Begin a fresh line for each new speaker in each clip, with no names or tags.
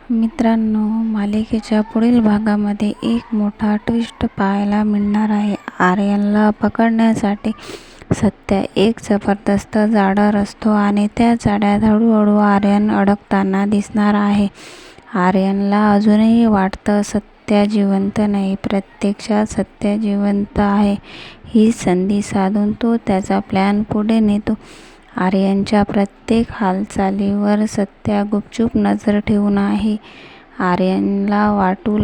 मित्रांनो, मालिकेच्या पुढील भागामध्ये एक मोठा ट्विस्ट पाहायला मिळणार आहे. आर्यनला पकडण्यासाठी सत्या एक जबरदस्त जाळं रचतो आणि त्या जाळ्यात हळूहळू आर्यन अडकताना दिसणार आहे. आर्यनला अजूनही वाटतं सत्या जिवंत नाही, प्रत्यक्षात सत्या जिवंत आहे. ही संधी साधून तो त्याचा प्लॅन पुढे नेतो. आर्यनच्या प्रत्येक हालचालीवर सत्या गुपचूप नजर ठेवून आहे. आर्यनला वाटू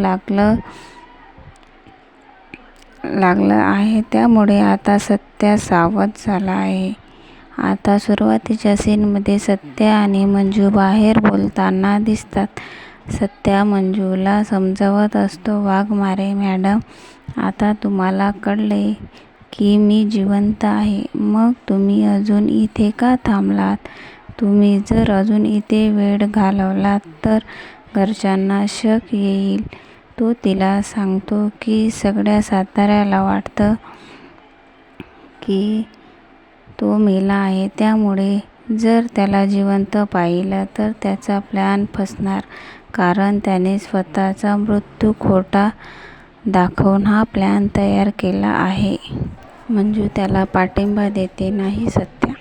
लागलं आहे त्यामुळे आता सत्या सावध झाला आहे. आता सुरुवातीच्या सीनमध्ये सत्या आणि मंजू बाहेर बोलताना दिसतात. सत्या मंजूला समजावत असतो, वाघमारे मॅडम, आता तुम्हाला कळले की मी जिवंत आहे, मग तुम्ही अजून इथे का थांबलात? तुम्ही जर अजून इथे वेळ घालवलात तर घरच्यांना शक येईल. तो तिला सांगतो की सगळ्या साताऱ्याला वाटतं की तो मेला आहे, त्यामुळे जर त्याला जिवंत पाहिलं तर त्याचा प्लॅन फसणार, कारण त्याने स्वतःचा मृत्यू खोटा दाखवून हा प्लॅन तयार केला आहे. मंजू त्याला पाठिंबा देते, नाही सत्या,